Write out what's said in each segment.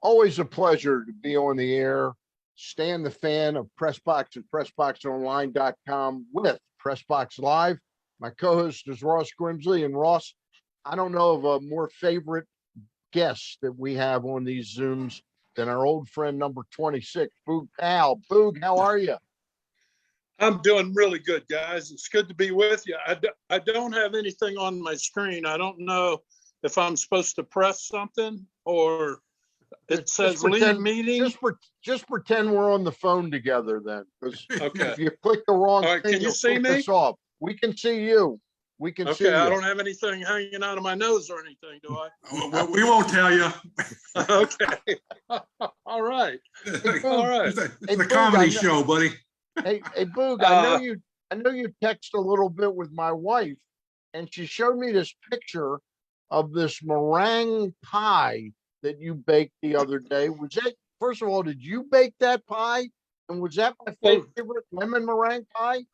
Always a pleasure to be on the air. Stan the fan of PressBox and PressBoxOnline.com with PressBox Live. My co-host is Ross Grimsley. And Ross, I don't know of a more favorite guest that we have on these Zooms than our old friend number 26, Boog Powell. Boog, how are you? I'm doing really good, guys. It's good to be with you. I don't have anything on my screen. I don't know if I'm supposed to press something or it says lead meeting. Just pretend we're on the phone together then. Because Okay. if you click the wrong All right, thing, can you you'll see flip me? us off. We can see you. We can see you. Okay, I don't have anything hanging out of my nose or anything, do I? Well, we won't tell you. Okay. All right. All right. It's a comedy show, buddy. Hey, Boog, I know you text a little bit with my wife, and she showed me this picture of this meringue pie that you baked the other day. Was that, first of all, did you bake that pie? And was that my favorite lemon meringue pie?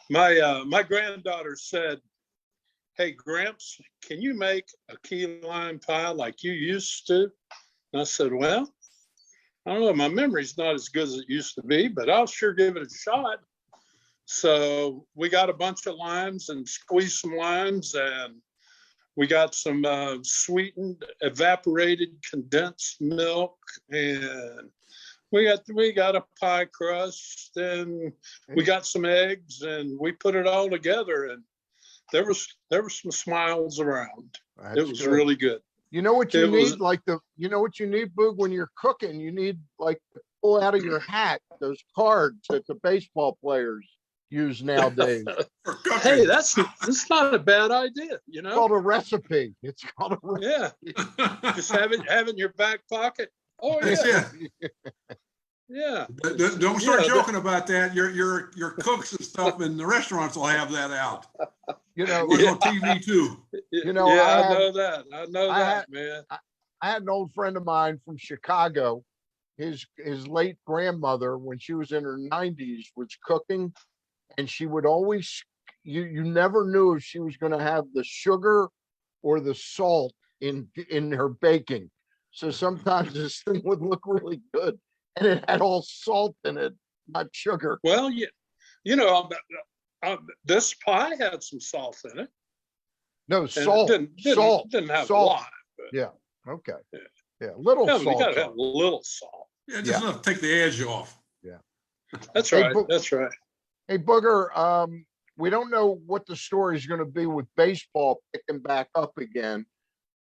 My granddaughter said, "Hey, Gramps, can you make a key lime pie like you used to?" And I said, "Well, I don't know. My memory's not as good as it used to be, but I'll sure give it a shot." So we got a bunch of limes and squeezed some limes, and we got some sweetened, evaporated, condensed milk, and we got a pie crust, and we got some eggs, and we put it all together, and there was some smiles around. It was really good. You know what you need? You know what you need, Boog, when you're cooking? You need to pull out of your hat those cards that the baseball players use nowadays. Hey, that's not a bad idea, you know? It's called a recipe. It's called a recipe. Yeah. Just have it in your back pocket. Oh, yeah. Yeah. Don't start joking about that. Your cooks and stuff in the restaurants will have that out. You know, it's on TV too. You know, I know that. Man. I had an old friend of mine from Chicago. His late grandmother, when she was in her 90s, was cooking, and she would always, you never knew if she was going to have the sugar or the salt in her baking. So sometimes this thing would look really good, and it had all salt in it, not sugar. Well, you know, this pie had some salt in it. No, salt. Didn't have a lot. But yeah. Okay. Yeah. Little salt. You gotta have a little salt. Yeah, just enough to take the edge off. Yeah. That's right. That's right. Hey, Booger, we don't know what the story is going to be with baseball picking back up again.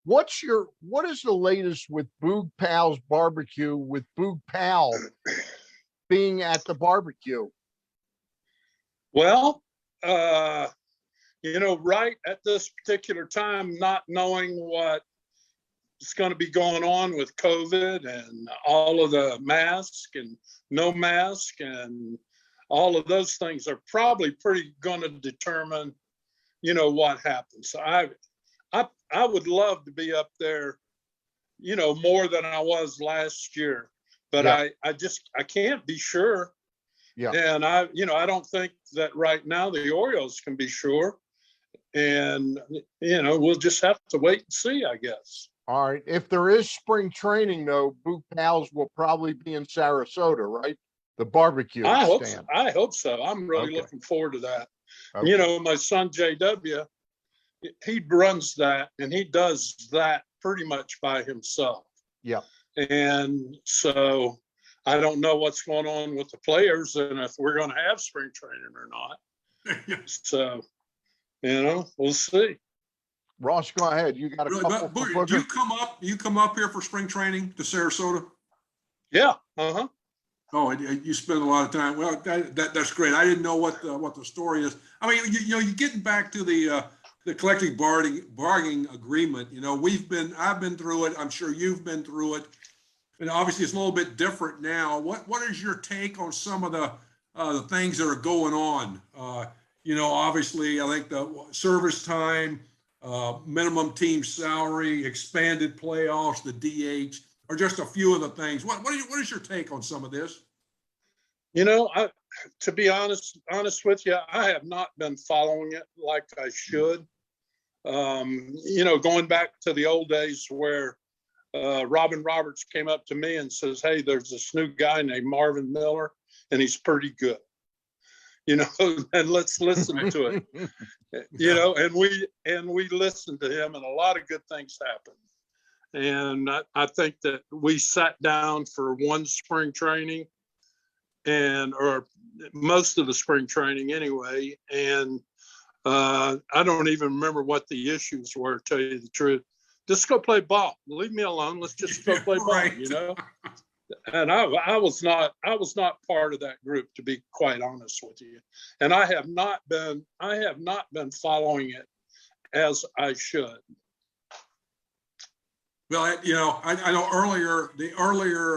What is the latest with Boog Powell's barbecue, with Boog Powell being at the barbecue? Well, you know, right at this particular time, not knowing what is going to be going on with COVID and all of the mask and no mask and all of those things are probably pretty going to determine, you know, what happens. I would love to be up there, you know, more than I was last year, but I can't be sure. Yeah. And I don't think that right now the Orioles can be sure. And, you know, we'll just have to wait and see, I guess. All right. If there is spring training, though, Boog Powell's will probably be in Sarasota, right? The barbecue. I hope so. I'm really looking forward to that. Okay. You know, my son, JW, he runs that, and he does that pretty much by himself. Yeah. And so I don't know what's going on with the players and if we're going to have spring training or not. So, you know, we'll see. Ross, go ahead. You got a couple. Do you come up here for spring training to Sarasota? Yeah. Uh-huh. Oh, you spend a lot of time. Well, that's great. I didn't know what the story is. I mean, you're getting back to the collective bargaining agreement. You know, I've been through it. I'm sure you've been through it, and obviously it's a little bit different now. What is your take on some of the things that are going on? You know, obviously, I think the service time, minimum team salary, expanded playoffs, the DH. Or just a few of the things. What is your take on some of this? You know, to be honest with you, I have not been following it like I should. You know, going back to the old days where Robin Roberts came up to me and says, "Hey, there's this new guy named Marvin Miller, and he's pretty good, and let's listen to it." And we listened to him, and a lot of good things happened. And I think that we sat down for one spring training or most of the spring training anyway. And I don't even remember what the issues were, to tell you the truth. Just go play ball. Leave me alone. Let's just go play ball, And I was not part of that group, to be quite honest with you. And I have not been following it as I should. Well, I know earlier,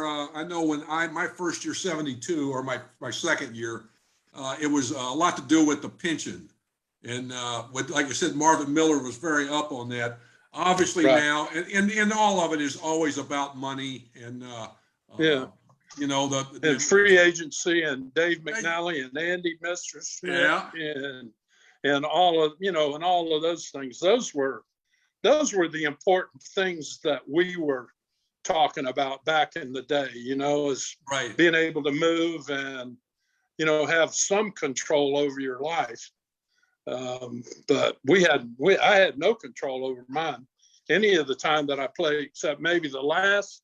I know when my first year, 72, or my second year, it was a lot to do with the pension. And like you said, Marvin Miller was very up on that. Obviously now, and all of it is always about money and, and free agency and Dave McNally and Andy Messersmith and all of those things. Those were the important things that we were talking about back in the day, is being able to move and, have some control over your life. But I had no control over mine any of the time that I played, except maybe the last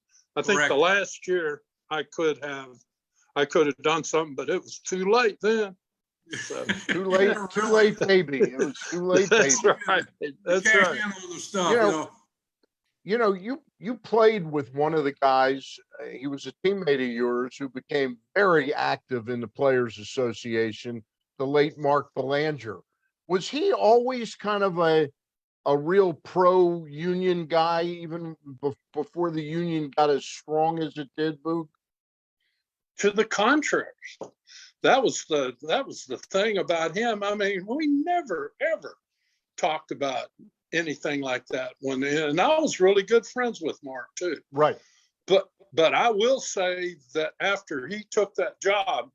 year I could have done something, but it was too late then. So. Too late, baby. It was too late, baby. That's right. Handle the stuff, you played with one of the guys. He was a teammate of yours who became very active in the Players Association, the late Mark Belanger. Was he always kind of a real pro-union guy, even before the union got as strong as it did, Boog? To the contrary. That was the thing about him. I mean, we never, ever talked about anything like that. And I was really good friends with Mark too. Right. But I will say that after he took that job,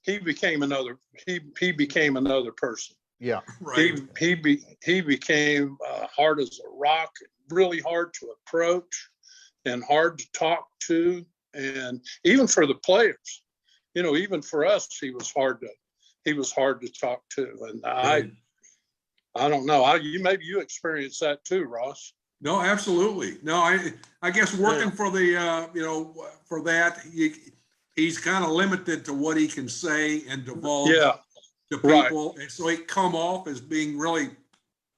he became another person. Yeah. Right. He became hard as a rock, really hard to approach and hard to talk to. And even for the players, even for us, he was hard to talk to. And I don't know. Maybe you experienced that too, Ross. No, absolutely. No, I guess working for the, for that, he's kind of limited to what he can say and divulge to people. And so he come off as being really,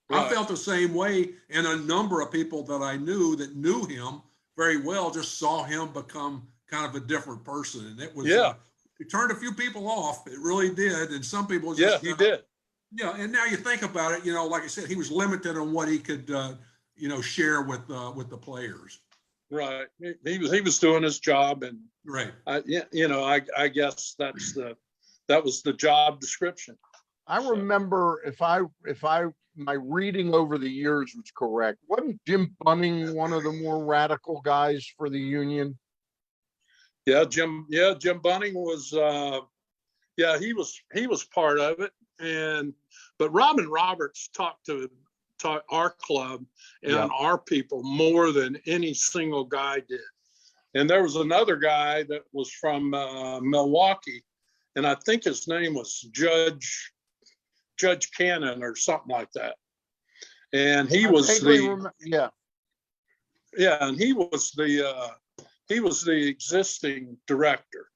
I felt the same way. And a number of people that I knew that knew him very well just saw him become kind of a different person. And it was, it turned a few people off. It really did. And some people just, he did. Yeah. And now you think about it, like I said, he was limited on what he could, share with the players. Right. He was doing his job, and I guess that was the job description. I remember my reading over the years was correct. Wasn't Jim Bunning one of the more radical guys for the union? Yeah, Jim Bunning was he was part of it. But Robin Roberts talked to our club and our people more than any single guy did. And there was another guy that was from Milwaukee, and I think his name was Judge Cannon or something like that. And he was and he was the existing director.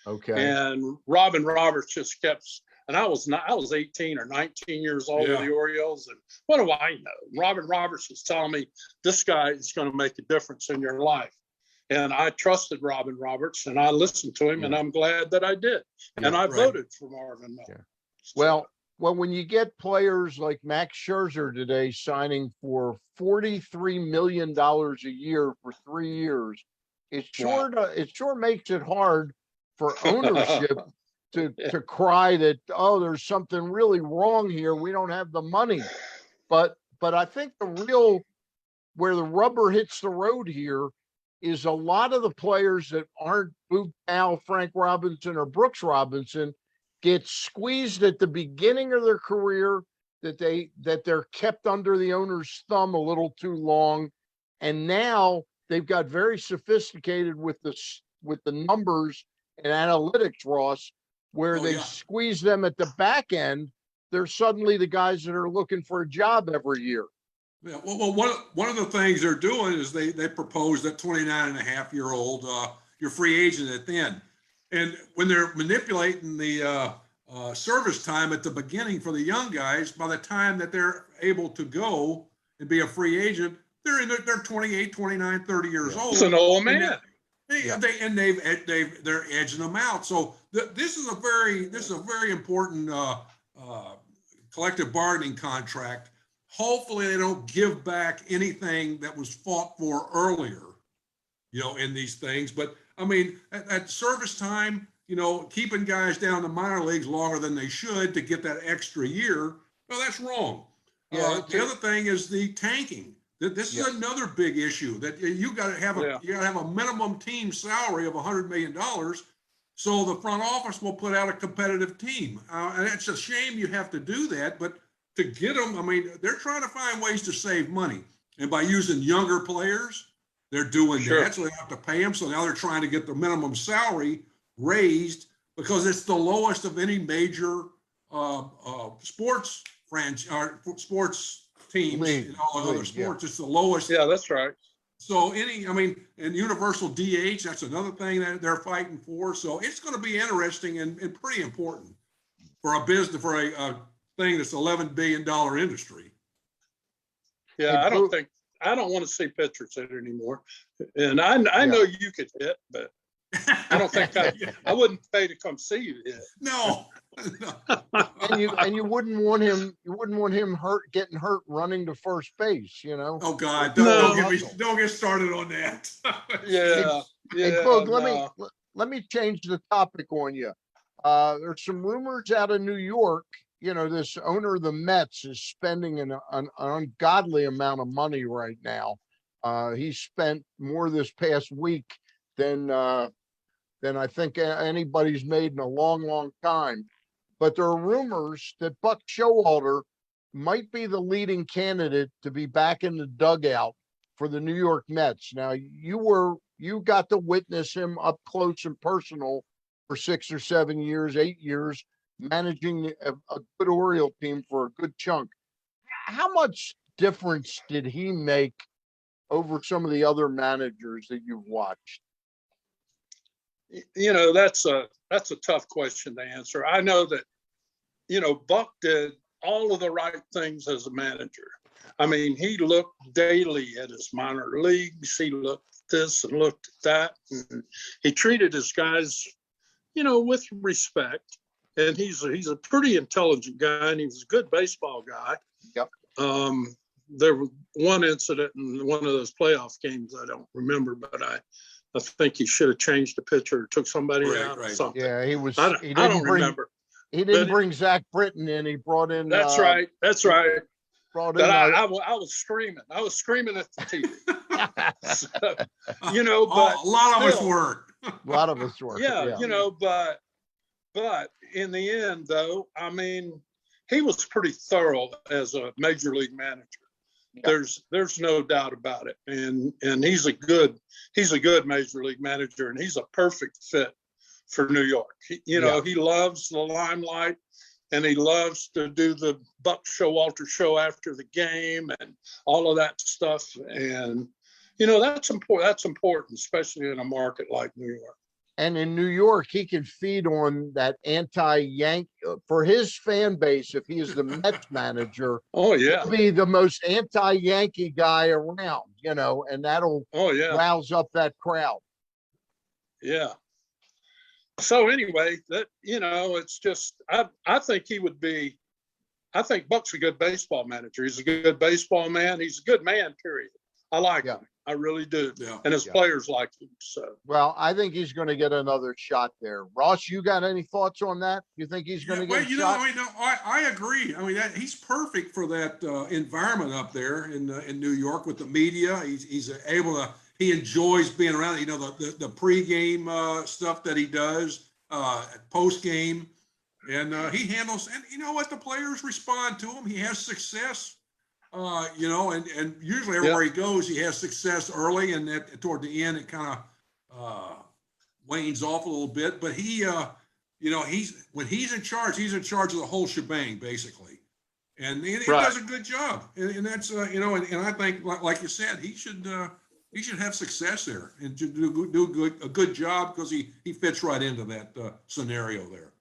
Okay. And Robin Roberts just kept, and I was 18 or 19 years old with the Orioles, and what do I know? Robin Roberts was telling me, this guy is going to make a difference in your life. And I trusted Robin Roberts, and I listened to him, and I'm glad that I did. And I voted for Marvin Miller. Yeah. Well, when you get players like Max Scherzer today signing for $43 million a year for 3 years, it sure makes it hard for ownership to cry that, there's something really wrong here. We don't have the money. But I think where the rubber hits the road here is a lot of the players that aren't Boog Powell, Frank Robinson, or Brooks Robinson get squeezed at the beginning of their career, that they're kept under the owner's thumb a little too long. And now they've got very sophisticated with the numbers and analytics, Ross, where Oh, they yeah. squeeze them at the back end. They're suddenly the guys that are looking for a job every year. Yeah, well, one of the things they're doing is they propose that 29-and-a-half-year-old, you're free agent at the end. And when they're manipulating the service time at the beginning for the young guys, by the time that they're able to go and be a free agent, they're 28, 29, 30 years old. It's an old man. They're edging them out. So this is a very important collective bargaining contract. Hopefully they don't give back anything that was fought for earlier, in these things. But I mean, at service time, keeping guys down the minor leagues longer than they should to get that extra year, well, that's wrong. Yeah, The other thing is the tanking. This is another big issue that you got to have a minimum team salary of $100 million. So the front office will put out a competitive team. And it's a shame you have to do that, but to get them, I mean, they're trying to find ways to save money. And by using younger players, they're doing that. So they have to pay them. So now they're trying to get the minimum salary raised because it's the lowest of any major sports sports teams in all the other sports. It's the lowest. Yeah, that's right. So and universal DH, that's another thing that they're fighting for. So it's going to be interesting and pretty important for a business, for a thing that's $11 billion industry. Yeah, I don't want to see pitchers hit anymore. And I know you could hit, but I don't think I wouldn't pay to come see you hit. No. And you wouldn't want him getting hurt running to first base, Oh God, don't get started on that. Yeah. Hey, Boog, let me change the topic on you. There's some rumors out of New York. This owner of the Mets is spending an ungodly amount of money right now. He spent more this past week than I think anybody's made in a long, long time. But there are rumors that Buck Showalter might be the leading candidate to be back in the dugout for the New York Mets. Now, you got to witness him up close and personal for 6 or 7 years, 8 years, managing a good Oriole team for a good chunk. How much difference did he make over some of the other managers that you've watched? That's a tough question to answer. I know that, Buck did all of the right things as a manager. I mean, he looked daily at his minor leagues. He looked at this and looked at that. And he treated his guys, with respect. And he's a pretty intelligent guy, and he was a good baseball guy. Yep. There was one incident in one of those playoff games I don't remember, but I think he should have changed the pitcher or took somebody out or something. Yeah, I don't remember. He didn't bring Zach Britton in. He brought in. That's right. Brought but in. I was screaming. I was screaming at the TV. So, but a lot of us were. A lot of us were. Yeah, but in the end, though, I mean, he was pretty thorough as a major league manager. Yeah. There's no doubt about it, and he's a good major league manager, and he's a perfect fit for New York. He loves the limelight, and he loves to do the Buck Showalter show after the game and all of that stuff. And that's important. That's important, especially in a market like New York. And in New York, he can feed on that anti-Yankee for his fan base. If he is the Mets manager, he'll be the most anti-Yankee guy around, and that'll rouse up that crowd. Yeah. So anyway, it's just I think he would be. I think Buck's a good baseball manager. He's a good baseball man. He's a good man. Period. I like him. I really do. Yeah. And his players like him. So. Well, I think he's going to get another shot there. Ross, you got any thoughts on that? You think he's going to get a shot? I agree. I mean, he's perfect for that environment up there in New York with the media. He's able to. He enjoys being around. The pregame stuff that he does, post game, and he handles. And you know what? The players respond to him. He has success. You know, and usually everywhere he goes, he has success early, and toward the end, it kind of wanes off a little bit. But he, you know, when he's in charge of the whole shebang, basically. And he does a good job. And that's, you know, and I think, like you said, he should have success there and do a good job, because he fits right into that scenario there.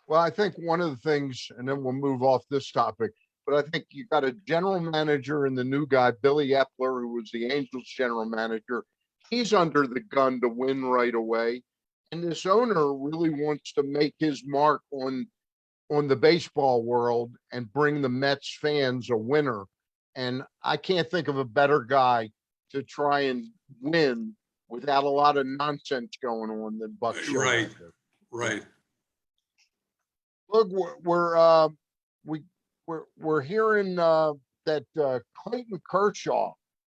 Well, I think one of the things, and then we'll move off this topic, but I think you got a general manager and the new guy, Billy Epler, who was the Angels general manager. He's under the gun to win right away. And this owner really wants to make his mark on the baseball world and bring the Mets fans a winner. And I can't think of a better guy to try and win without a lot of nonsense going on than Buck Showalter. Right. Look, we're hearing that Clayton Kershaw,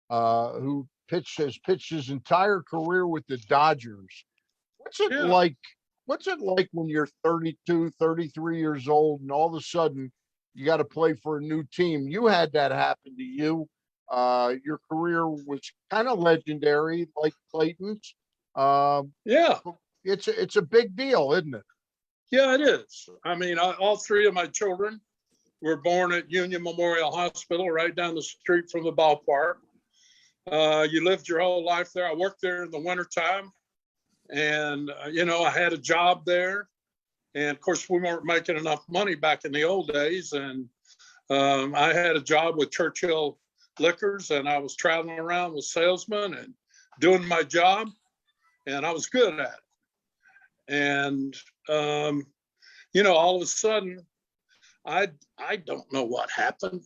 who has pitched his entire career with the Dodgers. What's it like? What's it like when you're 32, 33 years old, and all of a sudden you got to play for a new team? You had that happen to you. Your career was kind of legendary, like Clayton's. It's a big deal, isn't it? Yeah, it is. I mean, all three of my children were born at Union Memorial Hospital, right down the street from the ballpark. You lived your whole life there. I worked there in the wintertime. And, you know, I had a job there. And of course, we weren't making enough money back in the old days. And I had a job with Churchill Liquors, and I was traveling around with salesmen and doing my job. And I was good at it. And, you know, all of a sudden, I don't know what happened.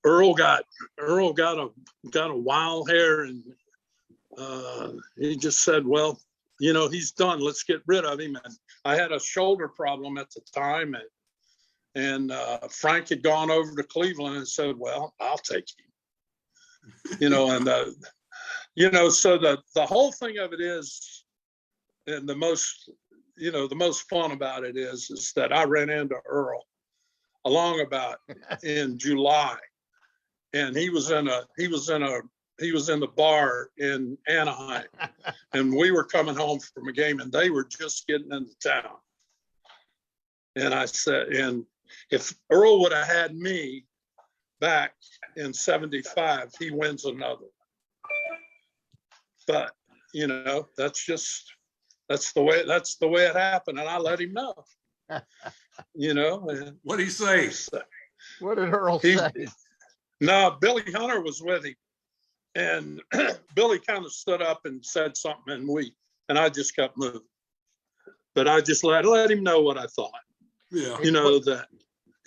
Earl got a wild hair, and he just said, well, you know, he's done. Let's get rid of him. And I had a shoulder problem at the time. And Frank had gone over to Cleveland and said, well, I'll take him. You know, and, you know, so the whole thing of it is, and the most fun about it is that I ran into Earl along about in July. And he was in the bar in Anaheim, and we were coming home from a game, and they were just getting into town. And I said, and if Earl would have had me back in '75, he wins another. But you know, that's the way it happened, and I let him know. You know, and what did he say? What did Earl say? No, Billy Hunter was with him. And Billy kind of stood up and said something, and I just kept moving. But I just let him know what I thought. Yeah. You know that.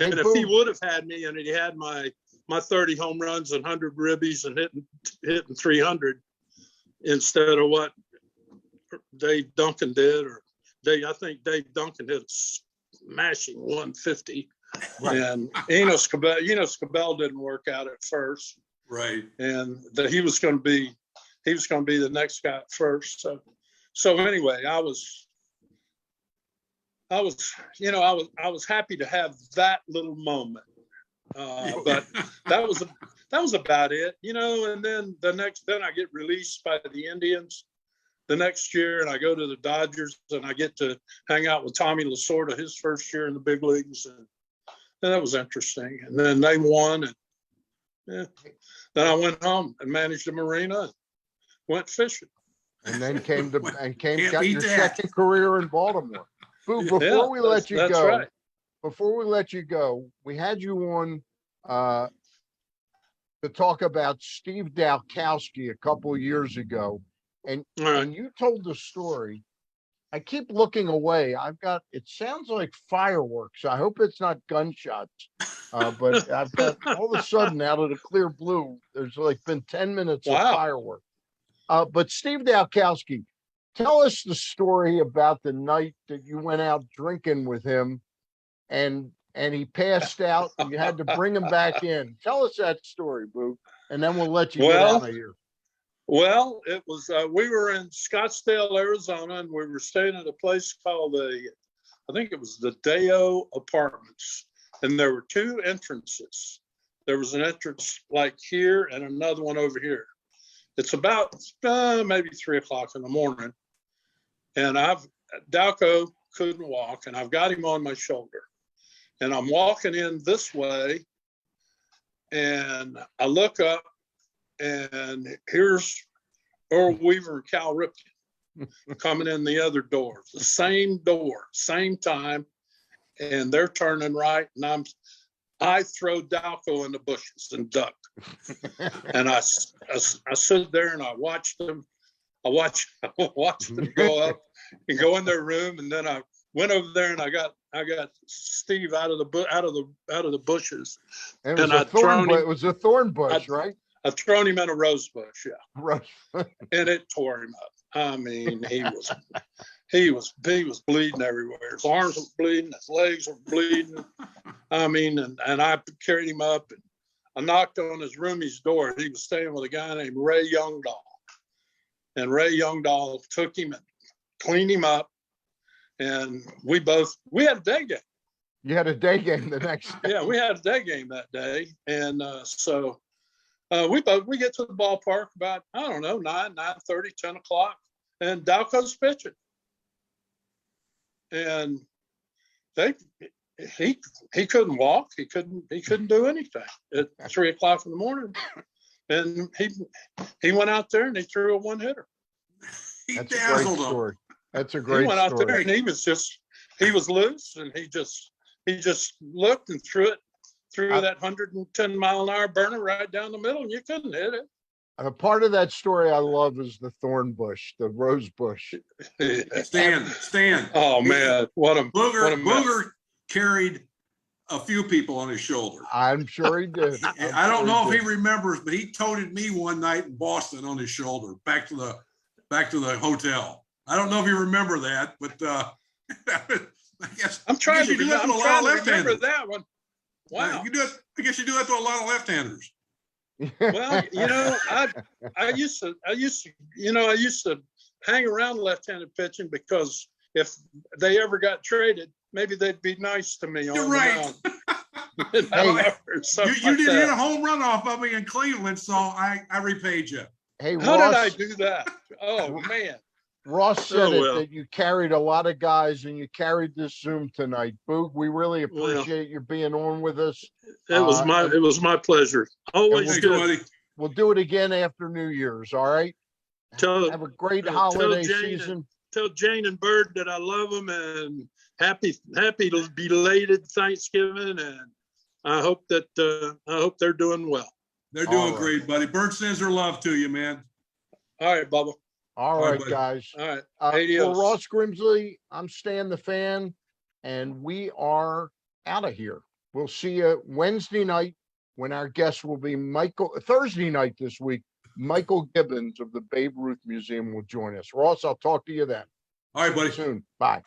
And if he would have had me, and he had my 30 home runs and 100 ribbies and hitting 300 instead of what Dave Duncan did, I think Dave Duncan hit a smashing 150. Right. And Enos Cabell didn't work out at first. Right. And that he was going to be the next guy at first. So anyway, I was happy to have that little moment. But that was about it, you know. And then then I get released by the Indians the next year, and I go to the Dodgers, and I get to hang out with Tommy Lasorda his first year in the big leagues, and that was interesting. And then they won, and then I went home and managed a marina, and went fishing. And then got your second career in Baltimore. Before we let you go, we had you on to talk about Steve Dalkowski a couple of years ago, and you told the story. I keep looking away. It sounds like fireworks. I hope it's not gunshots. But I've got all of a sudden, out of the clear blue, there's like been 10 minutes of fireworks. But Steve Dalkowski, tell us the story about the night that you went out drinking with him, and he passed out, and you had to bring him back in. Tell us that story, Boog, and then we'll let you get out of here. Well, it was, we were in Scottsdale, Arizona, and we were staying at a place called I think it was the Deo Apartments. and there were two entrances. There was an entrance like here and another one over here. It's about maybe 3 o'clock in the morning, and Dalco couldn't walk, and I've got him on my shoulder, and I'm walking in this way, and I look up, and here's Earl Weaver and Cal Ripken coming in the other door, same time, and they're turning right, and I throw Dalco in the bushes and duck. And I stood there and I watched them. I watched them go up and go in their room, and then I went over there and I got Steve out of the bushes. And it was a thorn bush, right? I've thrown him in a rose bush, yeah. Right. And it tore him up. I mean, he was bleeding everywhere. His arms were bleeding, his legs were bleeding. I mean, and I carried him up, and I knocked on his roomie's door, and he was staying with a guy named Ray Youngdahl. And Ray Youngdahl took him and cleaned him up, and we had a day game. You had a day game the next day. Yeah, we had a day game that day, and so we get to the ballpark about, I don't know, 9:30, 10 o'clock, and Dalco's pitching, and he couldn't walk, he couldn't do anything at 3 o'clock in the morning, and he went out there and he threw a one hitter. That's a great story. That's a great story. He went out there and he was loose, and he just looked and threw that 110-mile-an-hour burner right down the middle, and you couldn't hit it. A part of that story I love is the thorn bush, the rose bush. Stan. Oh man, what a Booger carried a few people on his shoulder. I'm sure he did. I don't know if he remembers, but he toted me one night in Boston on his shoulder back to the hotel. I don't know if you remember that, but I guess I'm trying to remember that one. Wow. I guess you do that to a lot of left-handers. Well, I used to hang around left-handed pitching, because if they ever got traded, maybe they'd be nice to me. You're right. You did hit a home run off of me in Cleveland, so I repaid you. Hey, how Ross, did I do that? Oh man. Ross said that you carried a lot of guys, and you carried this Zoom tonight. Boog, we really appreciate you being on with us. It was my pleasure. Always good. Buddy. We'll do it again after New Year's. All right. Have a great holiday season. Tell Jane and Bird that I love them, and happy belated Thanksgiving, and I hope they're doing well. They're doing great, buddy. Bird sends her love to you, man. All right, Bubba. All right, guys. All right. For Ross Grimsley, I'm Stan the Fan, and we are out of here. We'll see you Wednesday night when our guest will be Thursday night this week, Michael Gibbons of the Babe Ruth Museum will join us. Ross, I'll talk to you then. All right, buddy. Soon. Bye.